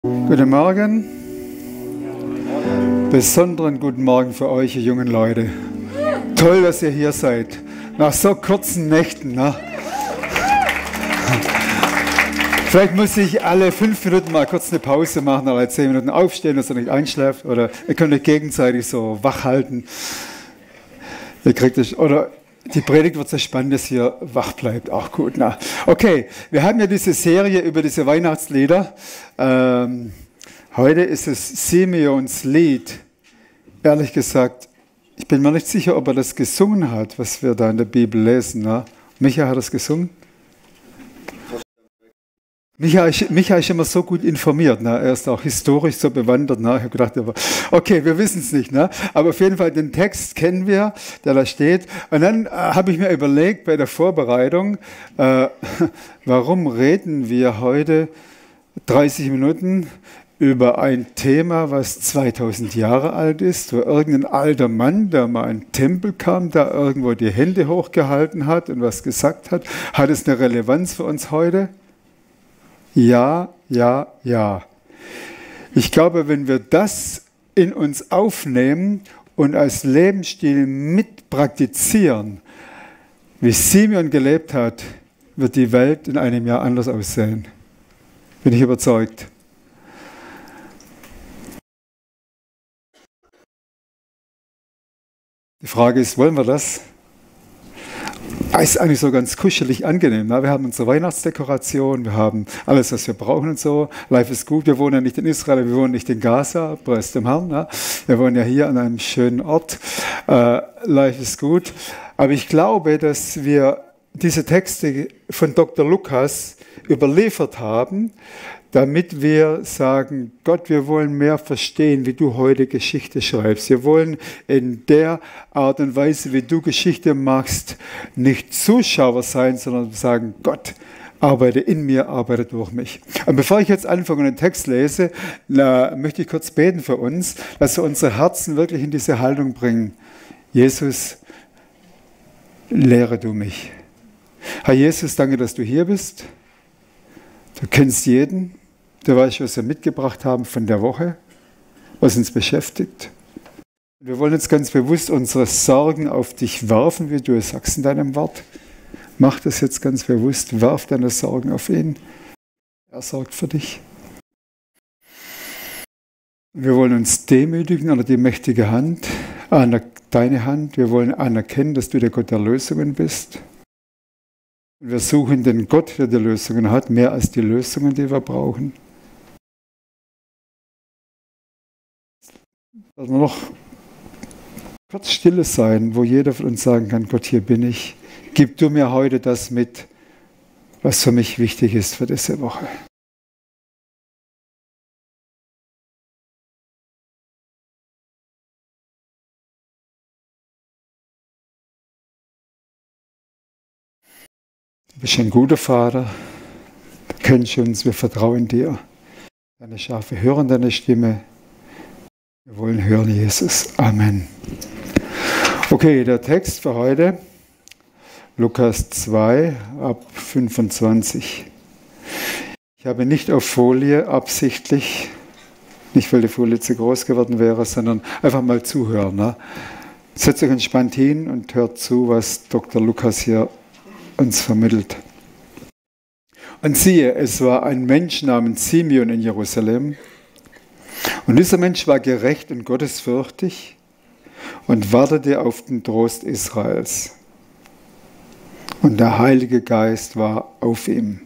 Guten Morgen. Besonderen guten Morgen für euch, ihr jungen Leute. Toll, dass ihr hier seid. Nach so kurzen Nächten. Ne? Vielleicht muss ich alle 5 Minuten mal kurz eine Pause machen, alle 10 Minuten aufstehen, dass ihr nicht einschläft. Oder ihr könnt euch gegenseitig so wach halten. Ihr kriegt es, oder die Predigt wird so spannend, dass ihr wach bleibt. Auch gut. Na. Okay, wir haben ja diese Serie über diese Weihnachtslieder. Heute ist es Simeons Lied. Ehrlich gesagt, ich bin mir nicht sicher, ob er das gesungen hat, was wir da in der Bibel lesen. Na? Micha hat das gesungen? Micha ist immer so gut informiert, ne? Er ist auch historisch so bewandert. Ne? Ich habe gedacht, okay, wir wissen es nicht, ne? Aber auf jeden Fall den Text kennen wir, der da steht. Und dann habe ich mir überlegt bei der Vorbereitung, warum reden wir heute 30 Minuten über ein Thema, was 2000 Jahre alt ist, wo irgendein alter Mann, der mal in den Tempel kam, da irgendwo die Hände hochgehalten hat und was gesagt hat. Hat es eine Relevanz für uns heute? Ja, ja, ja. Ich glaube, wenn wir das in uns aufnehmen und als Lebensstil mit praktizieren, wie Simeon gelebt hat, wird die Welt in einem Jahr anders aussehen. Bin ich überzeugt. Die Frage ist, wollen wir das? Ist eigentlich so ganz kuschelig angenehm. Ne? Wir haben unsere Weihnachtsdekoration, wir haben alles, was wir brauchen und so. Life ist gut, wir wohnen ja nicht in Israel, wir wohnen nicht in Gaza, preis dem Herrn. Ne? Wir wohnen ja hier an einem schönen Ort. Life ist gut. Aber ich glaube, dass wir diese Texte von Dr. Lukas überliefert haben, damit wir sagen, Gott, wir wollen mehr verstehen, wie du heute Geschichte schreibst. Wir wollen in der Art und Weise, wie du Geschichte machst, nicht Zuschauer sein, sondern sagen, Gott, arbeite in mir, arbeite durch mich. Und bevor ich jetzt anfange und den Text lese, möchte ich kurz beten für uns, dass wir unsere Herzen wirklich in diese Haltung bringen. Jesus, lehre du mich. Herr Jesus, danke, dass du hier bist. Du kennst jeden. Du weißt, was wir mitgebracht haben von der Woche, was uns beschäftigt. Wir wollen jetzt ganz bewusst unsere Sorgen auf dich werfen, wie du es sagst in deinem Wort. Mach das jetzt ganz bewusst, werf deine Sorgen auf ihn. Er sorgt für dich. Wir wollen uns demütigen unter die mächtige Hand, deine Hand. Wir wollen anerkennen, dass du der Gott der Lösungen bist. Wir suchen den Gott, der die Lösungen hat, mehr als die Lösungen, die wir brauchen. Dass wir noch kurz stille sein, wo jeder von uns sagen kann, Gott, hier bin ich. Gib du mir heute das mit, was für mich wichtig ist für diese Woche. Du bist ein guter Vater, du kennst uns, wir vertrauen dir. Deine Schafe hören deine Stimme. Wir wollen hören, Jesus. Amen. Okay, der Text für heute, Lukas 2, ab 25. Ich habe nicht auf Folie absichtlich, nicht weil die Folie zu groß geworden wäre, sondern einfach mal zuhören. Ne? Setzt euch entspannt hin und hört zu, was Dr. Lukas hier uns vermittelt. Und siehe, es war ein Mensch namens Simeon in Jerusalem. Und dieser Mensch war gerecht und gottesfürchtig und wartete auf den Trost Israels. Und der Heilige Geist war auf ihm.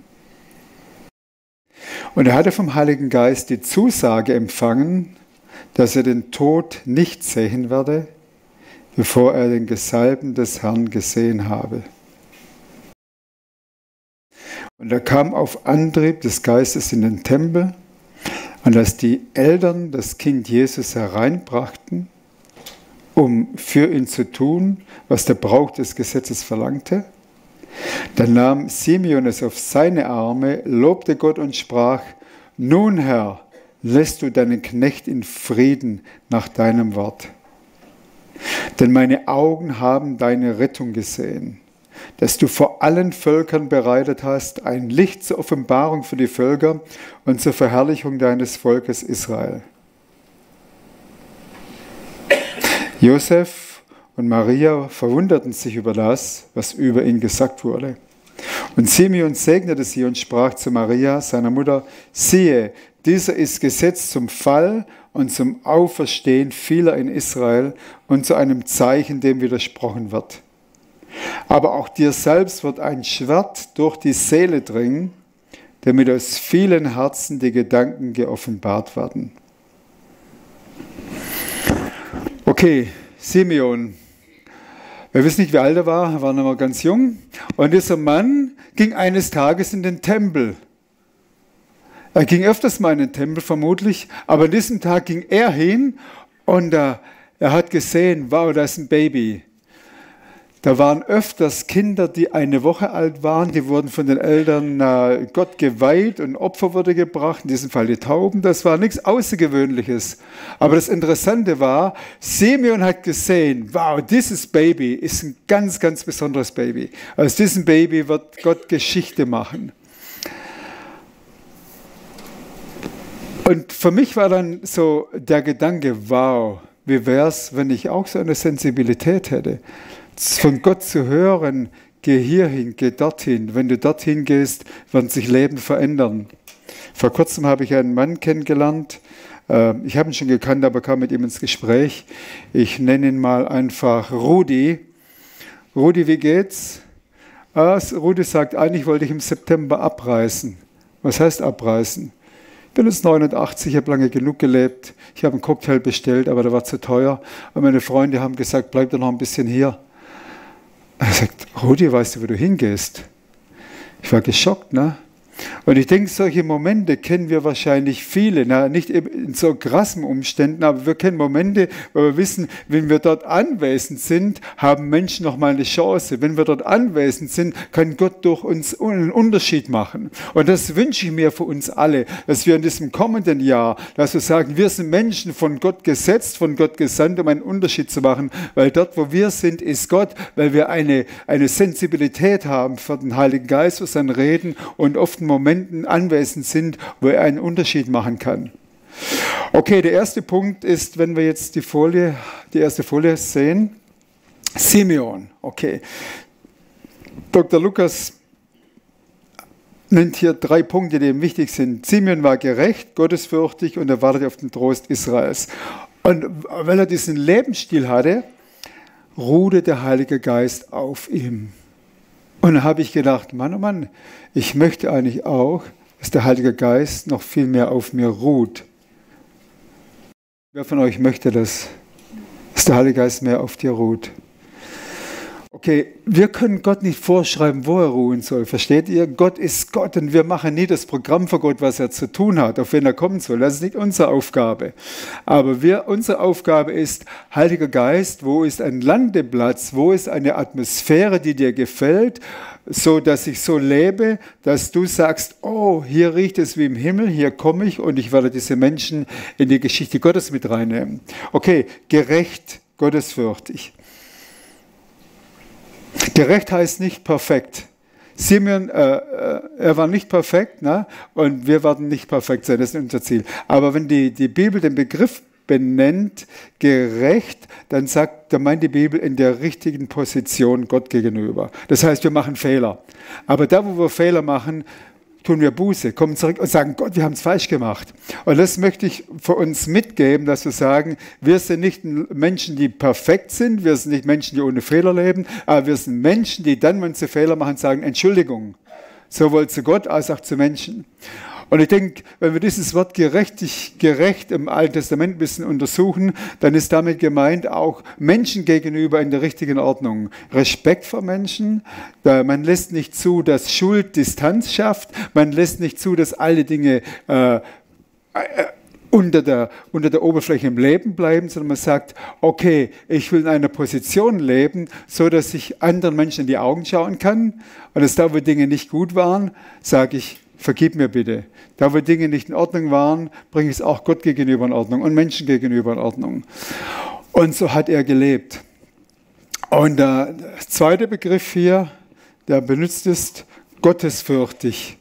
Und er hatte vom Heiligen Geist die Zusage empfangen, dass er den Tod nicht sehen werde, bevor er den Gesalbten des Herrn gesehen habe. Und er kam auf Antrieb des Geistes in den Tempel, und als die Eltern das Kind Jesus hereinbrachten, um für ihn zu tun, was der Brauch des Gesetzes verlangte, dann nahm Simeon es auf seine Arme, lobte Gott und sprach, nun Herr, lässt du deinen Knecht in Frieden nach deinem Wort. Denn meine Augen haben deine Rettung gesehen, das du vor allen Völkern bereitet hast, ein Licht zur Offenbarung für die Völker und zur Verherrlichung deines Volkes Israel. Josef und Maria verwunderten sich über das, was über ihn gesagt wurde. Und Simeon segnete sie und sprach zu Maria, seiner Mutter, siehe, dieser ist gesetzt zum Fall und zum Auferstehen vieler in Israel und zu einem Zeichen, dem widersprochen wird. Aber auch dir selbst wird ein Schwert durch die Seele dringen, damit aus vielen Herzen die Gedanken geoffenbart werden. Okay, Simeon. Wir wissen nicht, wie alt er war noch ganz jung. Und dieser Mann ging eines Tages in den Tempel. Er ging öfters mal in den Tempel vermutlich, aber an diesem Tag ging er hin und er hat gesehen, wow, da ist ein Baby. Da waren öfters Kinder, die eine Woche alt waren, die wurden von den Eltern Gott geweiht und Opfer wurde gebracht, in diesem Fall die Tauben, das war nichts Außergewöhnliches. Aber das Interessante war, Simeon hat gesehen, wow, dieses Baby ist ein ganz, ganz besonderes Baby. Aus diesem Baby wird Gott Geschichte machen. Und für mich war dann so der Gedanke, wow, wie wäre es, wenn ich auch so eine Sensibilität hätte? Von Gott zu hören, geh hierhin, geh dorthin. Wenn du dorthin gehst, werden sich Leben verändern. Vor kurzem habe ich einen Mann kennengelernt. Ich habe ihn schon gekannt, aber kam mit ihm ins Gespräch. Ich nenne ihn mal einfach Rudi. Rudi, wie geht's? Rudi sagt, eigentlich wollte ich im September abreisen. Was heißt abreisen? Ich bin jetzt 89, ich habe lange genug gelebt. Ich habe einen Cocktail bestellt, aber der war zu teuer. Und meine Freunde haben gesagt, bleib doch noch ein bisschen hier. Er sagt, Rudi, weißt du, wo du hingehst? Ich war geschockt, ne? Und ich denke, solche Momente kennen wir wahrscheinlich viele, nicht in so krassen Umständen, aber wir kennen Momente, wo wir wissen, wenn wir dort anwesend sind, haben Menschen noch mal eine Chance. Wenn wir dort anwesend sind, kann Gott durch uns einen Unterschied machen. Und das wünsche ich mir für uns alle, dass wir in diesem kommenden Jahr, dass wir sagen, wir sind Menschen von Gott gesetzt, von Gott gesandt, um einen Unterschied zu machen, weil dort, wo wir sind, ist Gott, weil wir eine Sensibilität haben für den Heiligen Geist, für sein Reden und oft Momenten anwesend sind, wo er einen Unterschied machen kann. Okay, der erste Punkt ist, wenn wir jetzt die erste Folie sehen, Simeon. Okay, Dr. Lukas nennt hier 3 Punkte, die ihm wichtig sind. Simeon war gerecht, gottesfürchtig und er wartete auf den Trost Israels. Und weil er diesen Lebensstil hatte, ruhte der Heilige Geist auf ihm. Und da habe ich gedacht, Mann, oh Mann, ich möchte eigentlich auch, dass der Heilige Geist noch viel mehr auf mir ruht. Wer von euch möchte das, dass der Heilige Geist mehr auf dir ruht? Okay, wir können Gott nicht vorschreiben, wo er ruhen soll. Versteht ihr? Gott ist Gott und wir machen nie das Programm für Gott, was er zu tun hat, auf wen er kommen soll. Das ist nicht unsere Aufgabe. Aber unsere Aufgabe ist, Heiliger Geist, wo ist ein Landeplatz, wo ist eine Atmosphäre, die dir gefällt, so dass ich so lebe, dass du sagst, oh, hier riecht es wie im Himmel, hier komme ich und ich werde diese Menschen in die Geschichte Gottes mit reinnehmen. Okay, gerecht, gottesfürchtig. Gerecht heißt nicht perfekt. Simeon, er war nicht perfekt, ne? Und wir werden nicht perfekt sein, das ist unser Ziel. Aber wenn die Bibel den Begriff benennt, gerecht, dann meint die Bibel in der richtigen Position Gott gegenüber. Das heißt, wir machen Fehler. Aber da, wo wir Fehler machen, tun wir Buße, kommen zurück und sagen, Gott, wir haben es falsch gemacht. Und das möchte ich für uns mitgeben, dass wir sagen, wir sind nicht Menschen, die perfekt sind, wir sind nicht Menschen, die ohne Fehler leben, aber wir sind Menschen, die dann, wenn sie Fehler machen, sagen, Entschuldigung, sowohl zu Gott als auch zu Menschen. Und ich denke, wenn wir dieses Wort gerecht im Alten Testament ein bisschen untersuchen, dann ist damit gemeint auch Menschen gegenüber in der richtigen Ordnung. Respekt vor Menschen, man lässt nicht zu, dass Schuld Distanz schafft, man lässt nicht zu, dass alle Dinge unter der Oberfläche im Leben bleiben, sondern man sagt, okay, ich will in einer Position leben, so dass ich anderen Menschen in die Augen schauen kann und dass da, wo Dinge nicht gut waren, sage ich, vergib mir bitte. Da, wo Dinge nicht in Ordnung waren, bringe ich es auch Gott gegenüber in Ordnung und Menschen gegenüber in Ordnung. Und so hat er gelebt. Und der zweite Begriff hier, der benutzt ist, gottesfürchtig.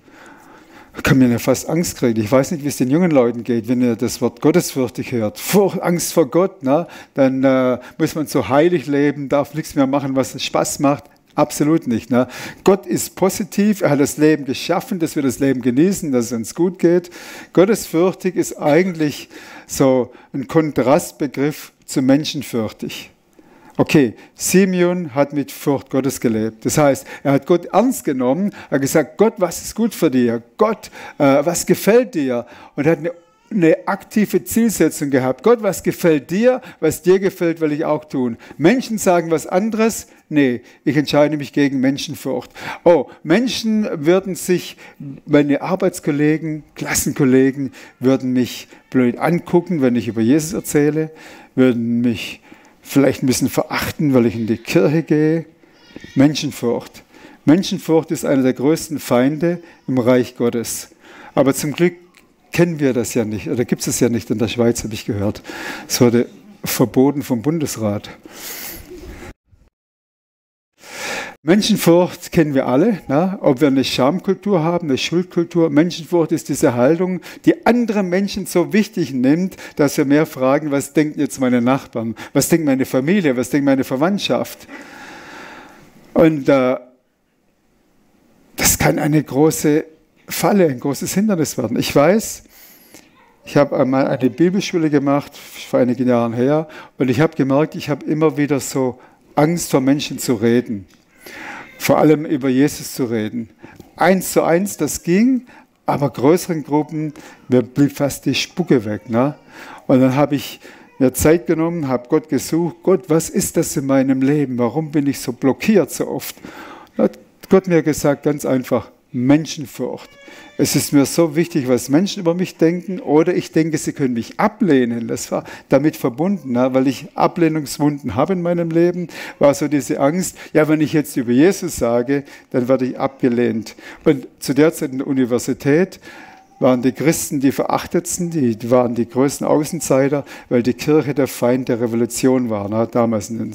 Da kann man ja fast Angst kriegen. Ich weiß nicht, wie es den jungen Leuten geht, wenn ihr das Wort gottesfürchtig hört. Angst vor Gott, ne? Dann muss man so heilig leben, darf nichts mehr machen, was Spaß macht. Absolut nicht. Ne? Gott ist positiv, er hat das Leben geschaffen, dass wir das Leben genießen, dass es uns gut geht. Gottesfürchtig ist eigentlich so ein Kontrastbegriff zu menschenfürchtig. Okay, Simeon hat mit Furcht Gottes gelebt. Das heißt, er hat Gott ernst genommen, er hat gesagt, Gott, was ist gut für dir? Gott, was gefällt dir? Und er hat eine aktive Zielsetzung gehabt. Gott, was gefällt dir? Was dir gefällt, will ich auch tun. Menschen sagen was anderes. Nee, ich entscheide mich gegen Menschenfurcht. Oh, Menschen würden sich, meine Arbeitskollegen, Klassenkollegen, würden mich blöd angucken, wenn ich über Jesus erzähle, würden mich vielleicht ein bisschen verachten, weil ich in die Kirche gehe. Menschenfurcht. Menschenfurcht ist einer der größten Feinde im Reich Gottes. Aber zum Glück kennen wir das ja nicht, oder gibt es es ja nicht in der Schweiz, habe ich gehört. Es wurde verboten vom Bundesrat. Menschenfurcht kennen wir alle, ne? Ob wir eine Schamkultur haben, eine Schuldkultur. Menschenfurcht ist diese Haltung, die andere Menschen so wichtig nimmt, dass wir mehr fragen, was denken jetzt meine Nachbarn, was denkt meine Familie, was denkt meine Verwandtschaft. Und das kann eine große Falle, ein großes Hindernis werden. Ich weiß, ich habe einmal eine Bibelschule gemacht, vor einigen Jahren her, und ich habe gemerkt, ich habe immer wieder so Angst vor Menschen zu reden. Vor allem über Jesus zu reden. 1:1, das ging, aber größeren Gruppen, mir blieb fast die Spucke weg. Ne? Und dann habe ich mir Zeit genommen, habe Gott gesucht. Gott, was ist das in meinem Leben? Warum bin ich so blockiert so oft? Dann hat Gott mir gesagt, ganz einfach, Menschenfurcht. Es ist mir so wichtig, was Menschen über mich denken, oder ich denke, sie können mich ablehnen. Das war damit verbunden, weil ich Ablehnungswunden habe in meinem Leben, war so diese Angst, ja, wenn ich jetzt über Jesus sage, dann werde ich abgelehnt. Und zu der Zeit in der Universität waren die Christen die Verachtetsten, die waren die größten Außenseiter, weil die Kirche der Feind der Revolution war, damals in den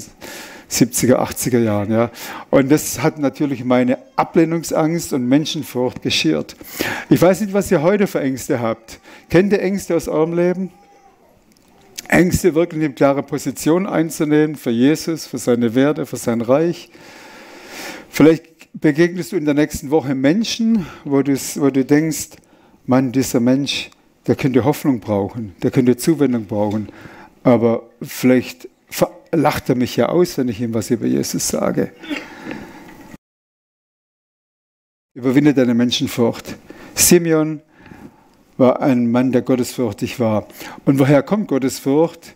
70er, 80er Jahren. Ja. Und das hat natürlich meine Ablehnungsangst und Menschenfurcht geschürt. Ich weiß nicht, was ihr heute für Ängste habt. Kennt ihr Ängste aus eurem Leben? Ängste, wirklich eine klare Position einzunehmen für Jesus, für seine Werte, für sein Reich. Vielleicht begegnest du in der nächsten Woche Menschen, wo du denkst, Mann, dieser Mensch, der könnte Hoffnung brauchen, der könnte Zuwendung brauchen, aber vielleicht lacht er mich ja aus, wenn ich ihm was über Jesus sage. Überwinde deine Menschenfurcht. Simeon war ein Mann, der gottesfürchtig war. Und woher kommt Gottesfurcht?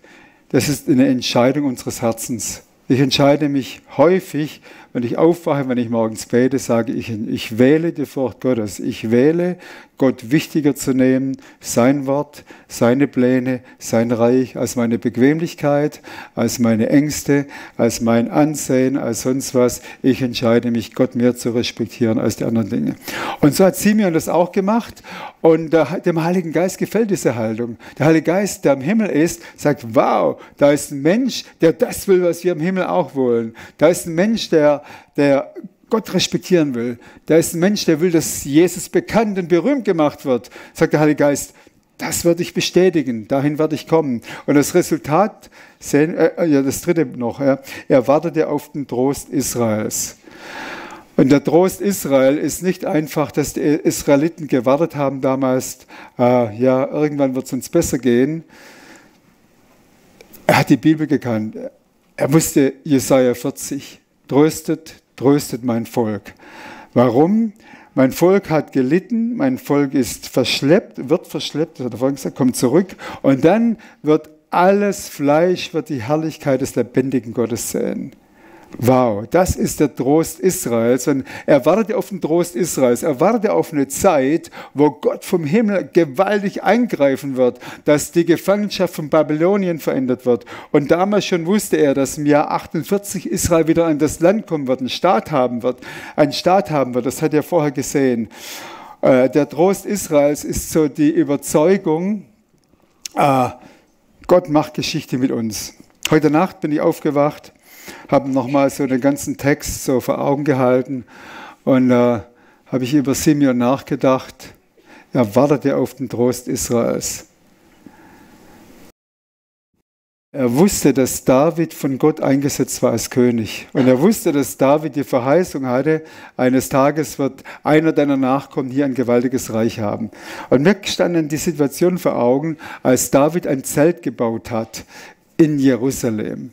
Das ist eine Entscheidung unseres Herzens. Ich entscheide mich häufig, wenn ich aufwache, wenn ich morgens bete, sage ich wähle die Furcht Gottes. Ich wähle, Gott wichtiger zu nehmen, sein Wort, seine Pläne, sein Reich, als meine Bequemlichkeit, als meine Ängste, als mein Ansehen, als sonst was. Ich entscheide mich, Gott mehr zu respektieren als die anderen Dinge. Und so hat Simeon das auch gemacht. Und dem Heiligen Geist gefällt diese Haltung. Der Heilige Geist, der im Himmel ist, sagt, wow, da ist ein Mensch, der das will, was wir im Himmel auch wollen. Da ist ein Mensch, der Gott respektieren will. Da ist ein Mensch, der will, dass Jesus bekannt und berühmt gemacht wird. Sagt der Heilige Geist, das werde ich bestätigen, dahin werde ich kommen. Und das Resultat, das dritte noch, er wartete auf den Trost Israels. Und der Trost Israel ist nicht einfach, dass die Israeliten gewartet haben damals, irgendwann wird es uns besser gehen. Er hat die Bibel gekannt. Er wusste Jesaja 40, tröstet mein Volk. Warum? Mein Volk hat gelitten, mein Volk ist wird verschleppt, hat er vorhin gesagt, kommt zurück. Und dann wird alles Fleisch, wird die Herrlichkeit des lebendigen Gottes sehen. Wow, das ist der Trost Israels. Und er wartete auf den Trost Israels. Er wartete auf eine Zeit, wo Gott vom Himmel gewaltig eingreifen wird, dass die Gefangenschaft von Babylonien verändert wird. Und damals schon wusste er, dass im Jahr 48 Israel wieder an das Land kommen wird, einen Staat haben wird. Das hat er vorher gesehen. Der Trost Israels ist so die Überzeugung, Gott macht Geschichte mit uns. Heute Nacht bin ich aufgewacht, habe nochmal so den ganzen Text so vor Augen gehalten Und da habe ich über Simeon nachgedacht. Er wartete auf den Trost Israels. Er wusste, dass David von Gott eingesetzt war als König. Und er wusste, dass David die Verheißung hatte, eines Tages wird einer deiner Nachkommen hier ein gewaltiges Reich haben. Und mir stand die Situation vor Augen, als David ein Zelt gebaut hat in Jerusalem.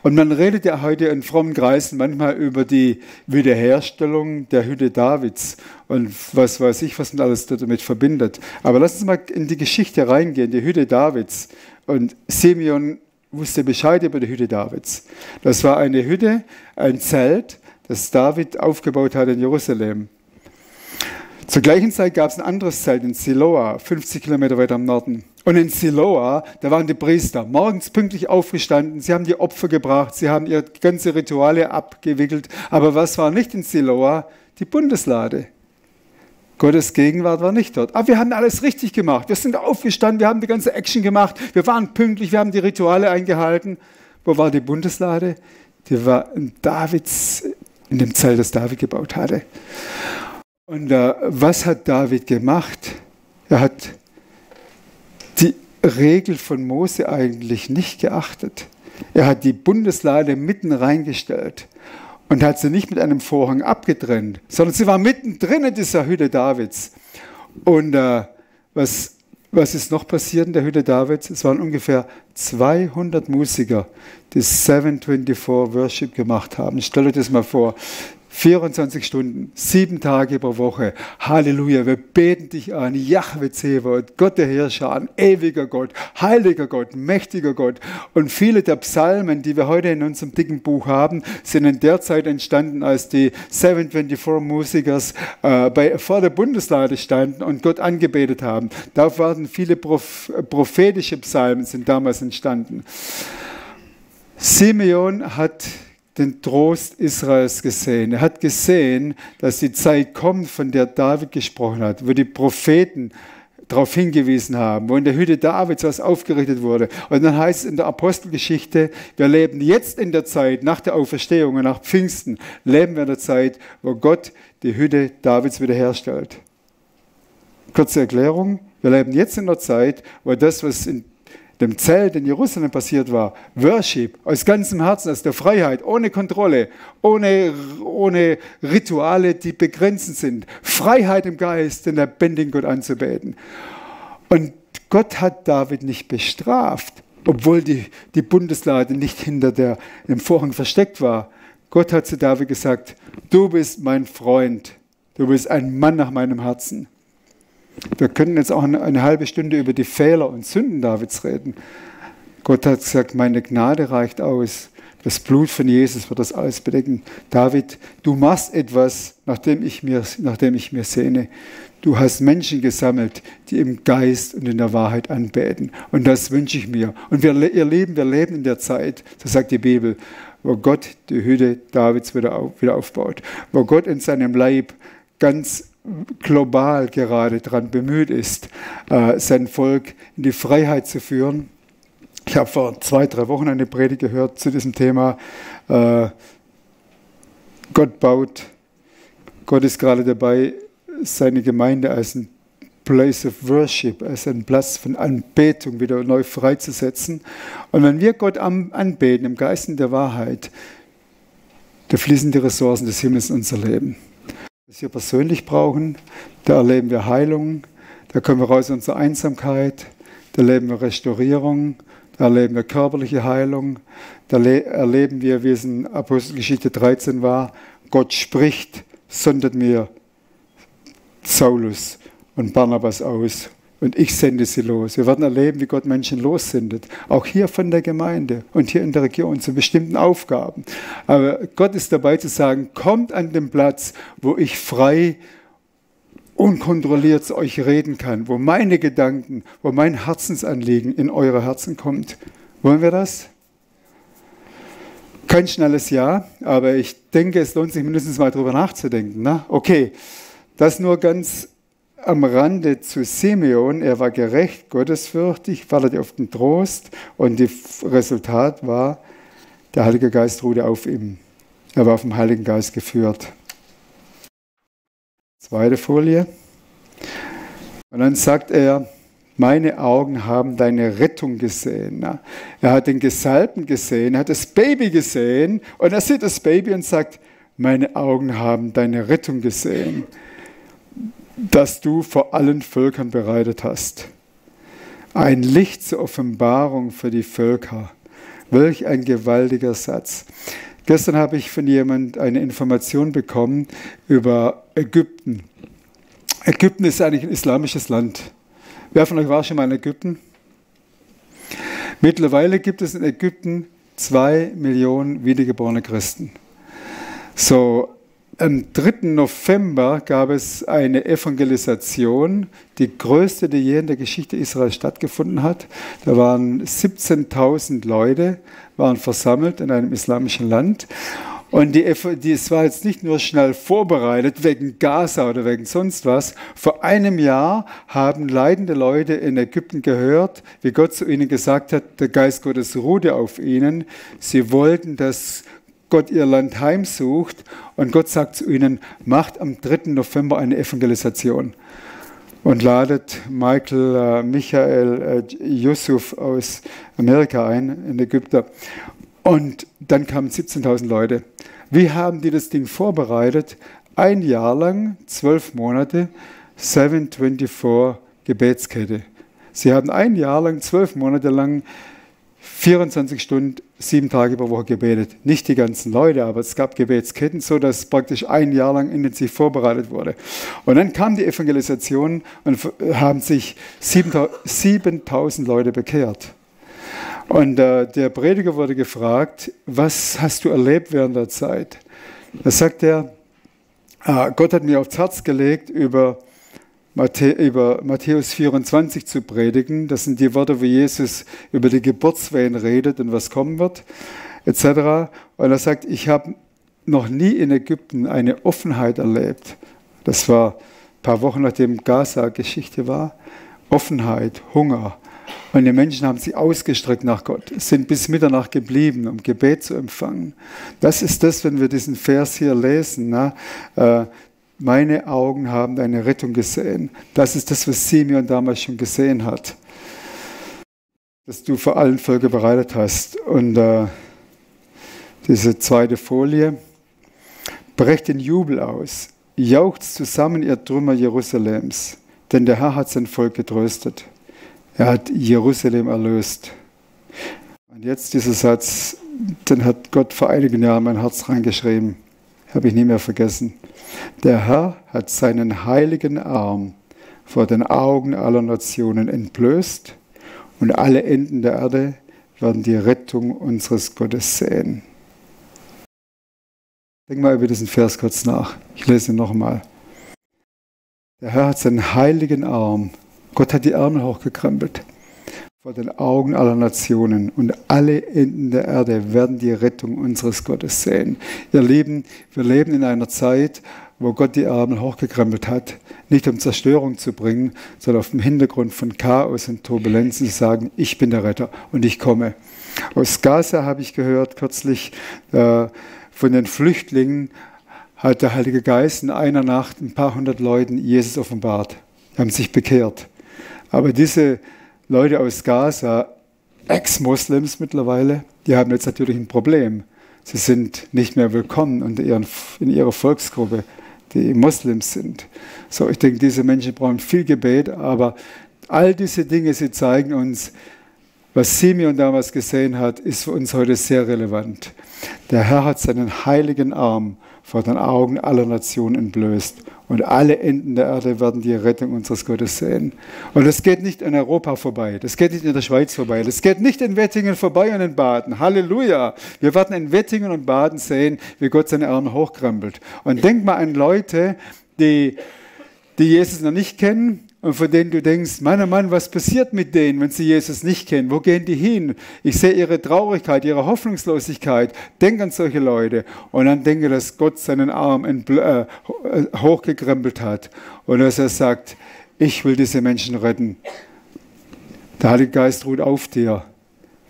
Und man redet ja heute in frommen Kreisen manchmal über die Wiederherstellung der Hütte Davids und was weiß ich, was man alles damit verbindet. Aber lass uns mal in die Geschichte reingehen, die Hütte Davids. Und Simeon wusste Bescheid über die Hütte Davids. Das war eine Hütte, ein Zelt, das David aufgebaut hat in Jerusalem. Zur gleichen Zeit gab es ein anderes Zelt in Siloa, 50 Kilometer weiter im Norden. Und in Siloa, da waren die Priester morgens pünktlich aufgestanden, sie haben die Opfer gebracht, sie haben ihre ganze Rituale abgewickelt. Aber was war nicht in Siloa? Die Bundeslade. Gottes Gegenwart war nicht dort. Aber wir haben alles richtig gemacht. Wir sind aufgestanden, wir haben die ganze Action gemacht, wir waren pünktlich, wir haben die Rituale eingehalten. Wo war die Bundeslade? Die war in dem Zelt, das David gebaut hatte. Und was hat David gemacht? Er hat die Regel von Mose eigentlich nicht geachtet. Er hat die Bundeslade mitten reingestellt. Und hat sie nicht mit einem Vorhang abgetrennt, sondern sie war mittendrin in dieser Hütte Davids. Und was ist noch passiert in der Hütte Davids? Es waren ungefähr 200 Musiker, die 724 Worship gemacht haben. Stellt euch das mal vor. 24 Stunden, 7 Tage pro Woche. Halleluja, wir beten dich an. Jahwe Zebaoth, Gott der Herrscher, ein ewiger Gott, heiliger Gott, mächtiger Gott. Und viele der Psalmen, die wir heute in unserem dicken Buch haben, sind in der Zeit entstanden, als die 724 Musikers vor der Bundeslade standen und Gott angebetet haben. Da waren viele prophetische Psalmen, sind damals entstanden. Simeon hat den Trost Israels gesehen. Er hat gesehen, dass die Zeit kommt, von der David gesprochen hat, wo die Propheten darauf hingewiesen haben, wo in der Hütte Davids was aufgerichtet wurde. Und dann heißt es in der Apostelgeschichte, wir leben jetzt in der Zeit, nach der Auferstehung und nach Pfingsten, leben wir in der Zeit, wo Gott die Hütte Davids wiederherstellt. Kurze Erklärung, wir leben jetzt in der Zeit, wo das, was in dem Zelt in Jerusalem passiert war, Worship, aus ganzem Herzen, aus der Freiheit, ohne Kontrolle, ohne Rituale, die begrenzend sind. Freiheit im Geist, den lebendigen Gott anzubeten. Und Gott hat David nicht bestraft, obwohl die Bundeslade nicht hinter dem Vorhang versteckt war. Gott hat zu David gesagt, du bist mein Freund, du bist ein Mann nach meinem Herzen. Wir können jetzt auch eine halbe Stunde über die Fehler und Sünden Davids reden. Gott hat gesagt, meine Gnade reicht aus. Das Blut von Jesus wird das alles bedecken. David, du machst etwas, nachdem ich mir sehne. Du hast Menschen gesammelt, die im Geist und in der Wahrheit anbeten. Und das wünsche ich mir. Und wir leben in der Zeit, so sagt die Bibel, wo Gott die Hütte Davids wieder aufbaut. Wo Gott in seinem Leib ganz global gerade daran bemüht ist, sein Volk in die Freiheit zu führen. Ich habe vor 2-3 Wochen eine Predigt gehört zu diesem Thema. Gott ist gerade dabei, seine Gemeinde als ein Place of Worship, als ein Platz von Anbetung wieder neu freizusetzen. Und wenn wir Gott anbeten, im Geist und der Wahrheit, da fließen die Ressourcen des Himmels in unser Leben. Was wir persönlich brauchen, da erleben wir Heilung, da kommen wir raus aus unserer Einsamkeit, da erleben wir Restaurierung, da erleben wir körperliche Heilung, da erleben wir, wie es in Apostelgeschichte 13 war, Gott spricht, sondert mir Saulus und Barnabas aus und ich sende sie los. Wir werden erleben, wie Gott Menschen lossendet, auch hier von der Gemeinde und hier in der Region zu bestimmten Aufgaben. Aber Gott ist dabei zu sagen, kommt an den Platz, wo ich frei, unkontrolliert zu euch reden kann, wo meine Gedanken, wo mein Herzensanliegen in eure Herzen kommt. Wollen wir das? Kein schnelles Ja, aber ich denke, es lohnt sich mindestens mal drüber nachzudenken. Ne? Okay, das nur ganz am Rande zu Simeon. Er war gerecht, gottesfürchtig, wartete auf den Trost und das Resultat war, der Heilige Geist ruhte auf ihm. Er war vom Heiligen Geist geführt. Zweite Folie. Und dann sagt er, meine Augen haben deine Rettung gesehen. Er hat den Gesalbten gesehen, er hat das Baby gesehen und er sieht das Baby und sagt, meine Augen haben deine Rettung gesehen, das du vor allen Völkern bereitet hast. Ein Licht zur Offenbarung für die Völker. Welch ein gewaltiger Satz. Gestern habe ich von jemand eine Information bekommen über Ägypten. Ägypten ist eigentlich ein islamisches Land. Wer von euch war schon mal in Ägypten? Mittlerweile gibt es in Ägypten 2 Millionen wiedergeborene Christen. So, am 3. November gab es eine Evangelisation, die größte, die je in der Geschichte Israels stattgefunden hat. Da waren 17.000 Leute, waren versammelt in einem islamischen Land. Und es war jetzt nicht nur schnell vorbereitet wegen Gaza oder wegen sonst was. Vor einem Jahr haben leidende Leute in Ägypten gehört, wie Gott zu ihnen gesagt hat, der Geist Gottes ruhte auf ihnen. Sie wollten, dass Gott ihr Land heimsucht und Gott sagt zu ihnen, macht am 3. November eine Evangelisation und ladet Michael Yusuf aus Amerika ein, in Ägypten. Und dann kamen 17.000 Leute. Wie haben die das Ding vorbereitet? Ein Jahr lang, 12 Monate, 724 Gebetskette. Sie haben ein Jahr lang, 12 Monate lang, 24 Stunden, 7 Tage pro Woche gebetet. Nicht die ganzen Leute, aber es gab Gebetsketten, so dass praktisch ein Jahr lang intensiv vorbereitet wurde. Und dann kam die Evangelisation und haben sich 7.000 Leute bekehrt. Und der Prediger wurde gefragt, was hast du erlebt während der Zeit? Da sagt er, Gott hat mir aufs Herz gelegt, über Matthäus 24 zu predigen. Das sind die Worte, wo Jesus über die Geburtswehen redet und was kommen wird, etc. Und er sagt, ich habe noch nie in Ägypten eine Offenheit erlebt. Das war ein paar Wochen nachdem Gaza-Geschichte war. Offenheit, Hunger. Und die Menschen haben sich ausgestreckt nach Gott, sind bis Mitternacht geblieben, um Gebet zu empfangen. Das ist das, wenn wir diesen Vers hier lesen. Meine Augen haben deine Rettung gesehen. Das ist das, was Simeon damals schon gesehen hat. Dass du vor allen Völkern bereitet hast. Und diese zweite Folie. Brecht den Jubel aus. Jauchzt zusammen, ihr Trümmer Jerusalems. Denn der Herr hat sein Volk getröstet. Er hat Jerusalem erlöst. Und jetzt dieser Satz, den hat Gott vor einigen Jahren in mein Herz reingeschrieben. Habe ich nie mehr vergessen. Der Herr hat seinen heiligen Arm vor den Augen aller Nationen entblößt und alle Enden der Erde werden die Rettung unseres Gottes sehen. Denk mal über diesen Vers kurz nach. Ich lese ihn nochmal. Der Herr hat seinen heiligen Arm, Gott hat die Arme hochgekrempelt, vor den Augen aller Nationen und alle Enden der Erde werden die Rettung unseres Gottes sehen. Ihr Lieben, wir leben in einer Zeit, wo Gott die Arme hochgekrempelt hat, nicht um Zerstörung zu bringen, sondern auf dem Hintergrund von Chaos und Turbulenzen zu sagen, ich bin der Retter und ich komme. Aus Gaza habe ich gehört kürzlich, von den Flüchtlingen hat der Heilige Geist in einer Nacht ein paar hundert Leuten Jesus offenbart. Die haben sich bekehrt. Aber diese Leute aus Gaza, Ex-Moslems mittlerweile, die haben jetzt natürlich ein Problem. Sie sind nicht mehr willkommen in ihrer Volksgruppe, die Moslems sind. So, ich denke, diese Menschen brauchen viel Gebet, aber all diese Dinge, sie zeigen uns, was Simeon damals gesehen hat, ist für uns heute sehr relevant. Der Herr hat seinen heiligen Arm vor den Augen aller Nationen entblößt und alle Enden der Erde werden die Rettung unseres Gottes sehen. Und das geht nicht in Europa vorbei, das geht nicht in der Schweiz vorbei, das geht nicht in Wettingen vorbei und in Baden. Halleluja! Wir werden in Wettingen und Baden sehen, wie Gott seine Arme hochkrempelt. Und denk mal an Leute, die Jesus noch nicht kennen, und von denen du denkst, Mann, was passiert mit denen, wenn sie Jesus nicht kennen? Wo gehen die hin? Ich sehe ihre Traurigkeit, ihre Hoffnungslosigkeit. Denk an solche Leute. Und dann denke, dass Gott seinen Arm hochgekrempelt hat. Und dass er sagt, ich will diese Menschen retten. Der Heilige Geist ruht auf dir,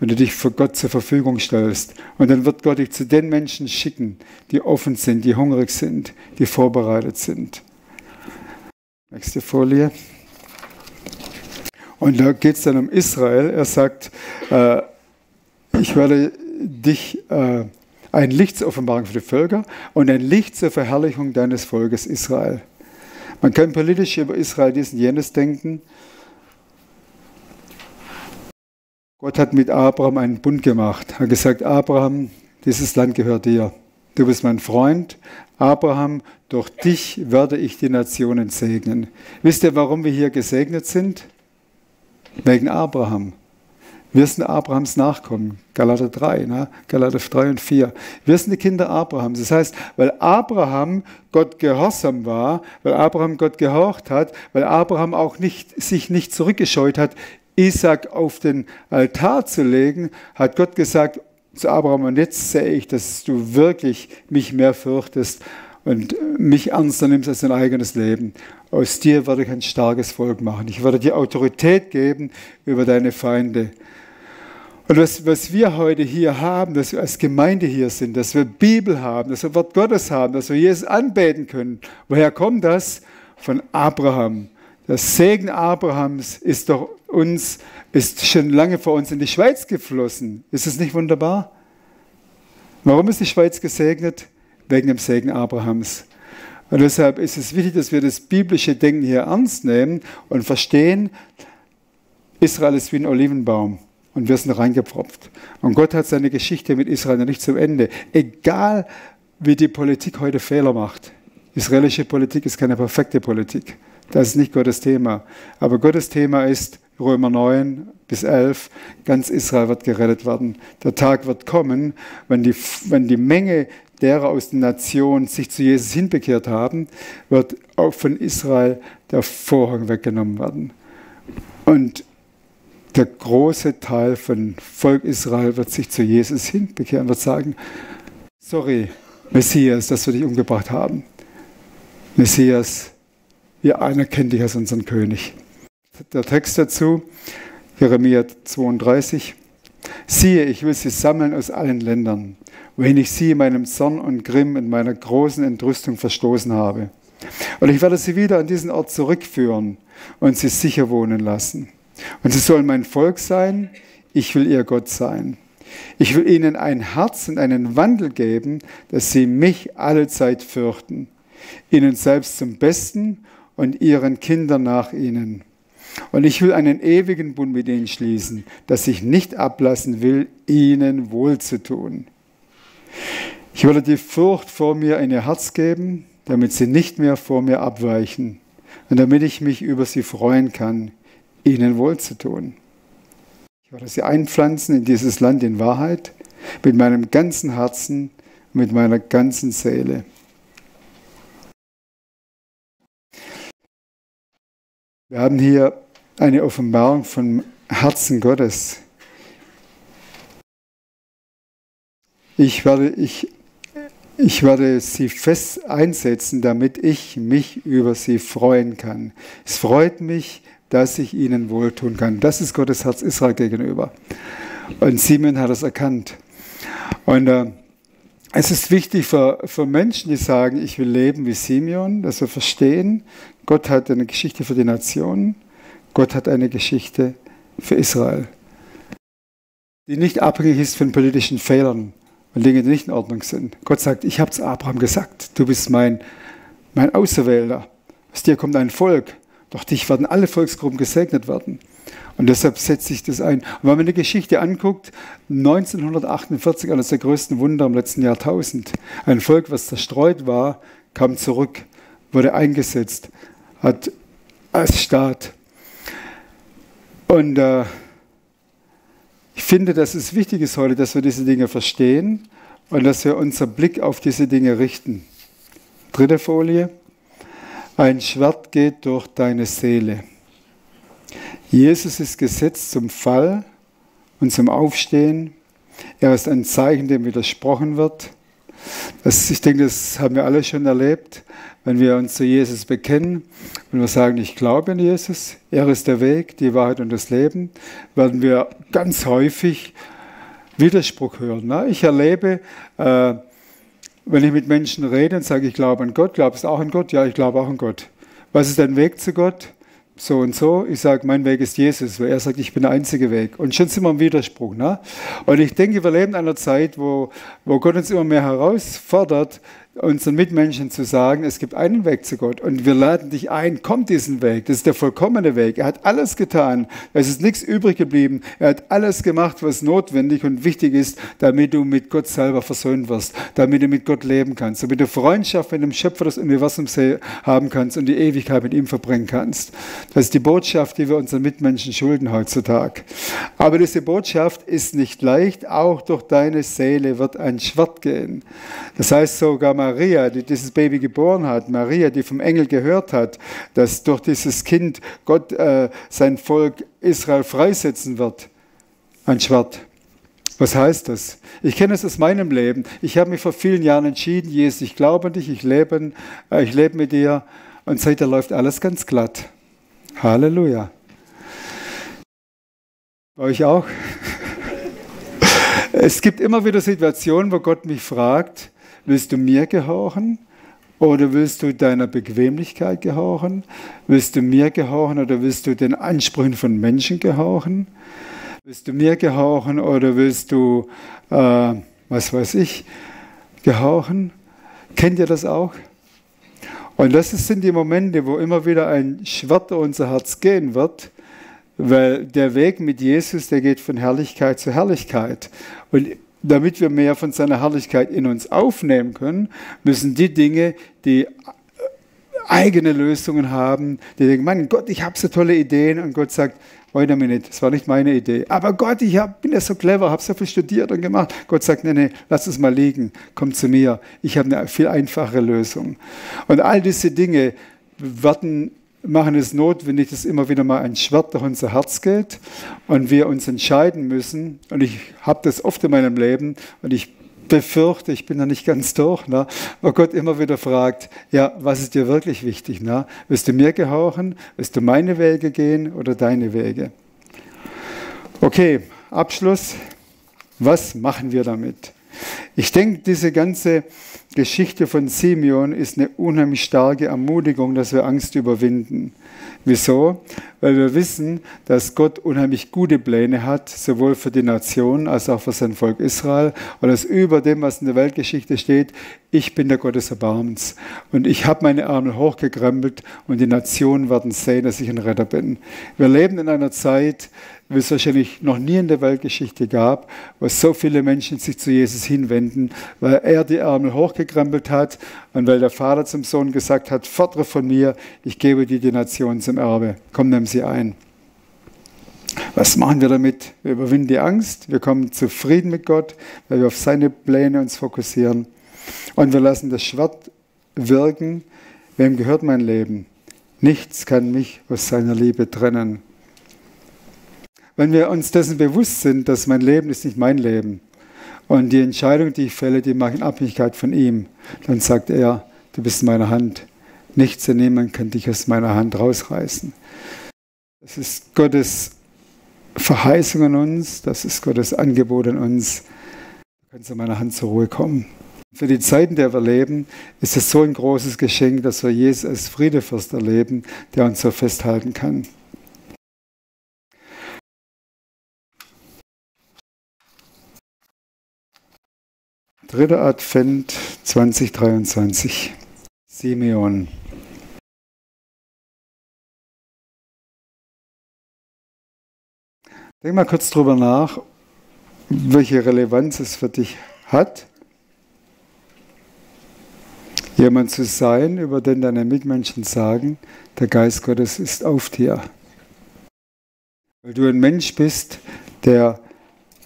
wenn du dich für Gott zur Verfügung stellst. Und dann wird Gott dich zu den Menschen schicken, die offen sind, die hungrig sind, die vorbereitet sind. Nächste Folie. Und da geht es dann um Israel. Er sagt, ich werde dich ein Licht zur Offenbarung für die Völker und ein Licht zur Verherrlichung deines Volkes Israel. Man kann politisch über Israel dies und jenes denken. Gott hat mit Abraham einen Bund gemacht. Er hat gesagt, Abraham, dieses Land gehört dir. Du bist mein Freund. Abraham, durch dich werde ich die Nationen segnen. Wisst ihr, warum wir hier gesegnet sind? Wegen Abraham. Wir sind Abrahams Nachkommen. Galater 3, ne? Galater 3 und 4. Wir sind die Kinder Abrahams. Das heißt, weil Abraham Gott gehorsam war, weil Abraham Gott gehorcht hat, weil Abraham auch sich nicht zurückgescheut hat, Isaac auf den Altar zu legen, hat Gott gesagt zu Abraham, und jetzt sehe ich, dass du wirklich mich mehr fürchtest und mich ernster nimmst als dein eigenes Leben. Aus dir werde ich ein starkes Volk machen. Ich werde dir Autorität geben über deine Feinde. Und was wir heute hier haben, dass wir als Gemeinde hier sind, dass wir Bibel haben, dass wir Wort Gottes haben, dass wir Jesus anbeten können. Woher kommt das? Von Abraham. Der Segen Abrahams ist schon lange vor uns in die Schweiz geflossen. Ist es nicht wunderbar? Warum ist die Schweiz gesegnet? Wegen dem Segen Abrahams. Und deshalb ist es wichtig, dass wir das biblische Denken hier ernst nehmen und verstehen, Israel ist wie ein Olivenbaum und wir sind reingepfropft. Und Gott hat seine Geschichte mit Israel noch nicht zum Ende. Egal, wie die Politik heute Fehler macht. Israelische Politik ist keine perfekte Politik. Das ist nicht Gottes Thema. Aber Gottes Thema ist Römer 9 bis 11, ganz Israel wird gerettet werden. Der Tag wird kommen, wenn die Menge derer aus den Nationen sich zu Jesus hinbekehrt haben, wird auch von Israel der Vorhang weggenommen werden. Und der große Teil von Volk Israel wird sich zu Jesus hinbekehren, wird sagen, sorry, Messias, dass wir dich umgebracht haben. Messias, wir anerkennen dich als unseren König. Der Text dazu, Jeremia 32. Siehe, ich will sie sammeln aus allen Ländern, wohin ich sie in meinem Zorn und Grimm, in meiner großen Entrüstung verstoßen habe. Und ich werde sie wieder an diesen Ort zurückführen und sie sicher wohnen lassen. Und sie sollen mein Volk sein, ich will ihr Gott sein. Ich will ihnen ein Herz und einen Wandel geben, dass sie mich allezeit fürchten, ihnen selbst zum Besten und ihren Kindern nach ihnen. Und ich will einen ewigen Bund mit ihnen schließen, dass ich nicht ablassen will, ihnen wohlzutun. Ich werde die Furcht vor mir in ihr Herz geben, damit sie nicht mehr vor mir abweichen und damit ich mich über sie freuen kann, ihnen wohlzutun. Ich werde sie einpflanzen in dieses Land in Wahrheit, mit meinem ganzen Herzen, mit meiner ganzen Seele. Wir haben hier eine Offenbarung vom Herzen Gottes. Ich werde sie fest einsetzen, damit ich mich über sie freuen kann. Es freut mich, dass ich ihnen wohltun kann. Das ist Gottes Herz Israel gegenüber. Und Simeon hat es erkannt. Und es ist wichtig für Menschen, die sagen, ich will leben wie Simeon, dass wir verstehen, Gott hat eine Geschichte für die Nationen, Gott hat eine Geschichte für Israel, die nicht abhängig ist von politischen Fehlern und Dingen, die nicht in Ordnung sind. Gott sagt, ich habe zu Abraham gesagt, du bist mein Auserwählter. Aus dir kommt ein Volk. Durch dich werden alle Volksgruppen gesegnet werden. Und deshalb setze ich das ein. Und wenn man die Geschichte anguckt, 1948, eines der größten Wunder im letzten Jahrtausend. Ein Volk, was zerstreut war, kam zurück, wurde eingesetzt, hat als Staat. Und ich finde, dass es wichtig ist heute, dass wir diese Dinge verstehen und dass wir unseren Blick auf diese Dinge richten. 3. Folie. Ein Schwert geht durch deine Seele. Jesus ist gesetzt zum Fall und zum Aufstehen. Er ist ein Zeichen, dem widersprochen wird. Ich denke, das haben wir alle schon erlebt, wenn wir uns zu Jesus bekennen und wir sagen, ich glaube an Jesus, er ist der Weg, die Wahrheit und das Leben, werden wir ganz häufig Widerspruch hören. Ich erlebe, wenn ich mit Menschen rede und sage, ich glaube an Gott, glaubst du auch an Gott? Ja, ich glaube auch an Gott. Was ist dein Weg zu Gott? So und so. Ich sage, mein Weg ist Jesus, weil er sagt, ich bin der einzige Weg. Und schon sind wir im Widerspruch. Ne? Und ich denke, wir leben in einer Zeit, wo Gott uns immer mehr herausfordert, unseren Mitmenschen zu sagen, es gibt einen Weg zu Gott und wir laden dich ein, komm diesen Weg, das ist der vollkommene Weg. Er hat alles getan, es ist nichts übrig geblieben, er hat alles gemacht, was notwendig und wichtig ist, damit du mit Gott selber versöhnt wirst, damit du mit Gott leben kannst, damit du Freundschaft mit dem Schöpfer des Universums haben kannst und die Ewigkeit mit ihm verbringen kannst. Das ist die Botschaft, die wir unseren Mitmenschen schulden heutzutage. Aber diese Botschaft ist nicht leicht, auch durch deine Seele wird ein Schwert gehen. Das heißt sogar Maria, die dieses Baby geboren hat, Maria, die vom Engel gehört hat, dass durch dieses Kind Gott sein Volk Israel freisetzen wird. Ein Schwert. Was heißt das? Ich kenne es aus meinem Leben. Ich habe mich vor vielen Jahren entschieden, Jesus, ich glaube an dich, ich lebe mit dir und seitdem läuft alles ganz glatt. Halleluja. Bei euch auch? Es gibt immer wieder Situationen, wo Gott mich fragt, willst du mir gehorchen oder willst du deiner Bequemlichkeit gehorchen? Willst du mir gehorchen oder willst du den Ansprüchen von Menschen gehorchen? Willst du mir gehorchen oder willst du, was weiß ich, gehorchen? Kennt ihr das auch? Und das sind die Momente, wo immer wieder ein Schwert durch unser Herz gehen wird, weil der Weg mit Jesus, der geht von Herrlichkeit zu Herrlichkeit. Und damit wir mehr von seiner Herrlichkeit in uns aufnehmen können, müssen die Dinge, die eigene Lösungen haben, die denken, Mann Gott, ich habe so tolle Ideen und Gott sagt, wait a minute, das war nicht meine Idee. Aber Gott, bin ja so clever, habe so viel studiert und gemacht. Gott sagt, nee, lass es mal liegen, komm zu mir. Ich habe eine viel einfachere Lösung. Und all diese Dinge machen es notwendig, dass immer wieder mal ein Schwert durch unser Herz geht und wir uns entscheiden müssen. Und ich habe das oft in meinem Leben und ich befürchte, ich bin da nicht ganz durch, ne? Wo Gott immer wieder fragt, ja, was ist dir wirklich wichtig? Ne? Willst du mir gehorchen? Willst du meine Wege gehen oder deine Wege? Okay, Abschluss. Was machen wir damit? Ich denke, diese ganze Geschichte von Simeon ist eine unheimlich starke Ermutigung, dass wir Angst überwinden. Wieso? Weil wir wissen, dass Gott unheimlich gute Pläne hat, sowohl für die Nation als auch für sein Volk Israel. Und dass über dem, was in der Weltgeschichte steht, ich bin der Gott des Erbarmens. Und ich habe meine Arme hochgekrempelt und die Nationen werden sehen, dass ich ein Retter bin. Wir leben in einer Zeit, wie es wahrscheinlich noch nie in der Weltgeschichte gab, wo so viele Menschen sich zu Jesus hinwenden, weil er die Arme hochgekrempelt hat und weil der Vater zum Sohn gesagt hat, fordere von mir, ich gebe dir die Nation zum Erbe. Komm, nimm sie ein. Was machen wir damit? Wir überwinden die Angst, wir kommen zu Frieden mit Gott, weil wir auf seine Pläne uns fokussieren und wir lassen das Schwert wirken. Wem gehört mein Leben? Nichts kann mich aus seiner Liebe trennen. Wenn wir uns dessen bewusst sind, dass mein Leben ist nicht mein Leben und die Entscheidung, die ich fälle, die mache ich in Abhängigkeit von ihm, dann sagt er, du bist in meiner Hand. Nichts und niemand kann dich aus meiner Hand rausreißen. Das ist Gottes Verheißung an uns, das ist Gottes Angebot an uns. Du kannst in meiner Hand zur Ruhe kommen. Für die Zeiten, in der wir leben, ist es so ein großes Geschenk, dass wir Jesus als Friedefürst erleben, der uns so festhalten kann. Dritter Advent 2023. Simeon. Denk mal kurz drüber nach, welche Relevanz es für dich hat, jemand zu sein, über den deine Mitmenschen sagen, der Geist Gottes ist auf dir. Weil du ein Mensch bist, der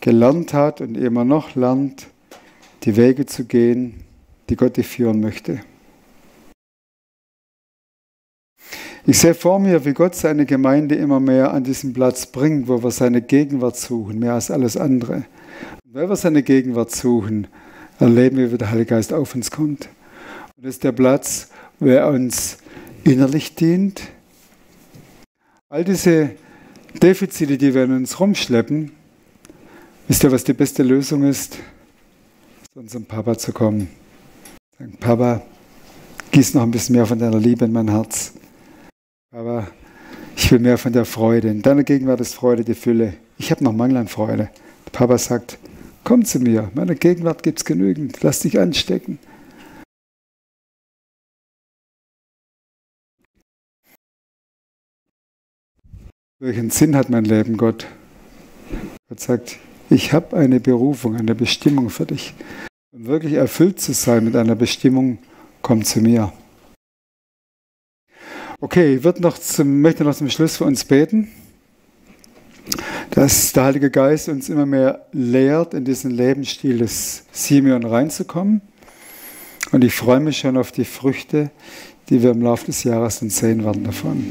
gelernt hat und immer noch lernt, die Wege zu gehen, die Gott dich führen möchte. Ich sehe vor mir, wie Gott seine Gemeinde immer mehr an diesen Platz bringt, wo wir seine Gegenwart suchen, mehr als alles andere. Und weil wir seine Gegenwart suchen, erleben wir, wie der Heilige Geist auf uns kommt. Und das ist der Platz, wo er uns innerlich dient. All diese Defizite, die wir in uns rumschleppen, wisst ihr, was die beste Lösung ist? Zu unserem Papa zu kommen. Sagen, Papa, gieß noch ein bisschen mehr von deiner Liebe in mein Herz. Aber ich will mehr von der Freude. In deiner Gegenwart ist Freude die Fülle. Ich habe noch Mangel an Freude. Der Papa sagt, komm zu mir. In meiner Gegenwart gibt es genügend. Lass dich anstecken. Welchen Sinn hat mein Leben, Gott? Gott sagt, ich habe eine Berufung, eine Bestimmung für dich. Um wirklich erfüllt zu sein mit einer Bestimmung, komm zu mir. Okay, ich möchte noch zum Schluss für uns beten, dass der Heilige Geist uns immer mehr lehrt, in diesen Lebensstil des Simeon reinzukommen. Und ich freue mich schon auf die Früchte, die wir im Laufe des Jahres dann sehen werden davon.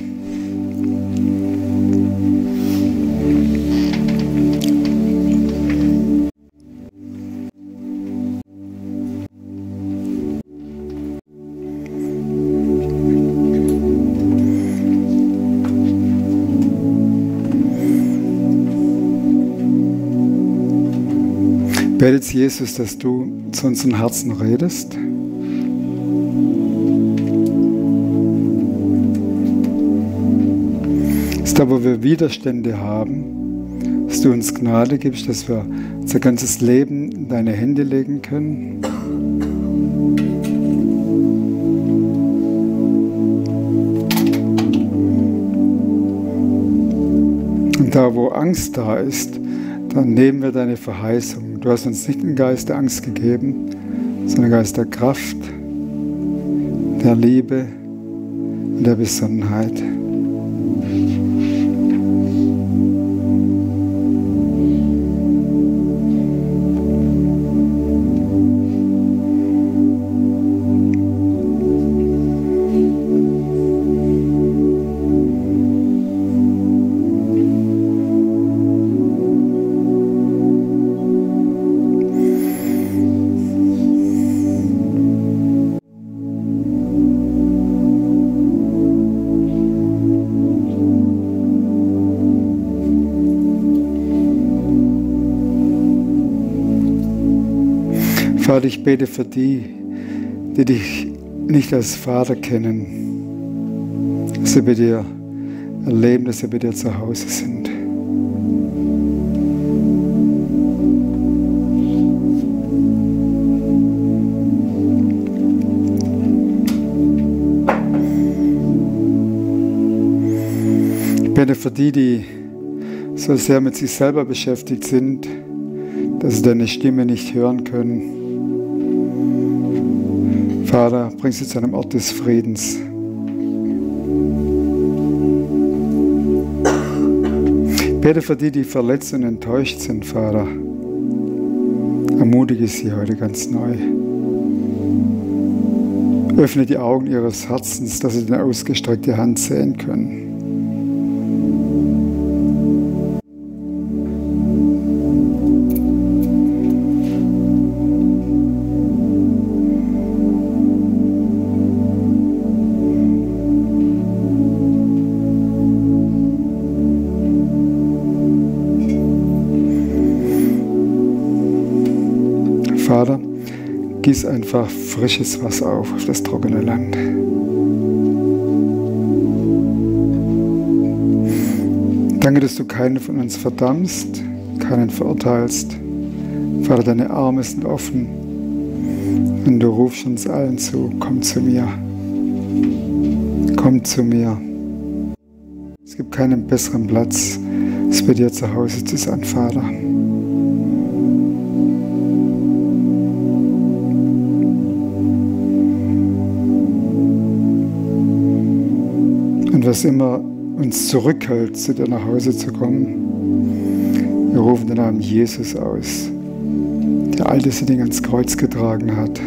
Betet Jesus, dass du zu unseren Herzen redest. Dass da, wo wir Widerstände haben, dass du uns Gnade gibst, dass wir unser ganzes Leben in deine Hände legen können. Und da, wo Angst da ist, dann nehmen wir deine Verheißung. Du hast uns nicht den Geist der Angst gegeben, sondern den Geist der Kraft, der Liebe und der Besonnenheit. Vater, ich bete für die, die dich nicht als Vater kennen, dass sie bei dir erleben, dass sie bei dir zu Hause sind. Ich bete für die, die so sehr mit sich selber beschäftigt sind, dass sie deine Stimme nicht hören können. Vater, bring sie zu einem Ort des Friedens. Ich bete für die, die verletzt und enttäuscht sind, Vater. Ermutige sie heute ganz neu. Öffne die Augen ihres Herzens, dass sie deine ausgestreckte Hand sehen können. Vater, gieß einfach frisches Wasser auf das trockene Land. Danke, dass du keinen von uns verdammst, keinen verurteilst. Vater, deine Arme sind offen und du rufst uns allen zu, komm zu mir. Komm zu mir. Es gibt keinen besseren Platz, als bei dir zu Hause zu sein, Vater. Und was immer uns zurückhält, zu dir nach Hause zu kommen, wir rufen den Namen Jesus aus, der all diese Dinge ans Kreuz getragen hat.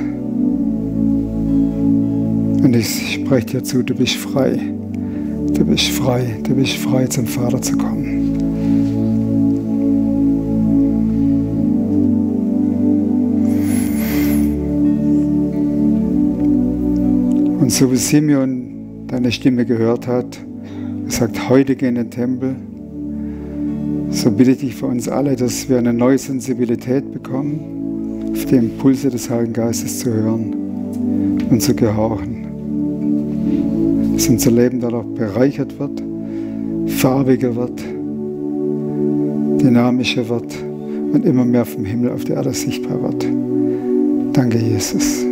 Und ich spreche dir zu, du bist frei. Du bist frei. Du bist frei, zum Vater zu kommen. Und so wie Simeon deine Stimme gehört hat, gesagt, heute geh in den Tempel, so bitte ich dich für uns alle, dass wir eine neue Sensibilität bekommen, auf die Impulse des Heiligen Geistes zu hören und zu gehorchen. dass unser Leben dadurch bereichert wird, farbiger wird, dynamischer wird und immer mehr vom Himmel auf die Erde sichtbar wird. Danke, Jesus.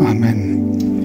Amen.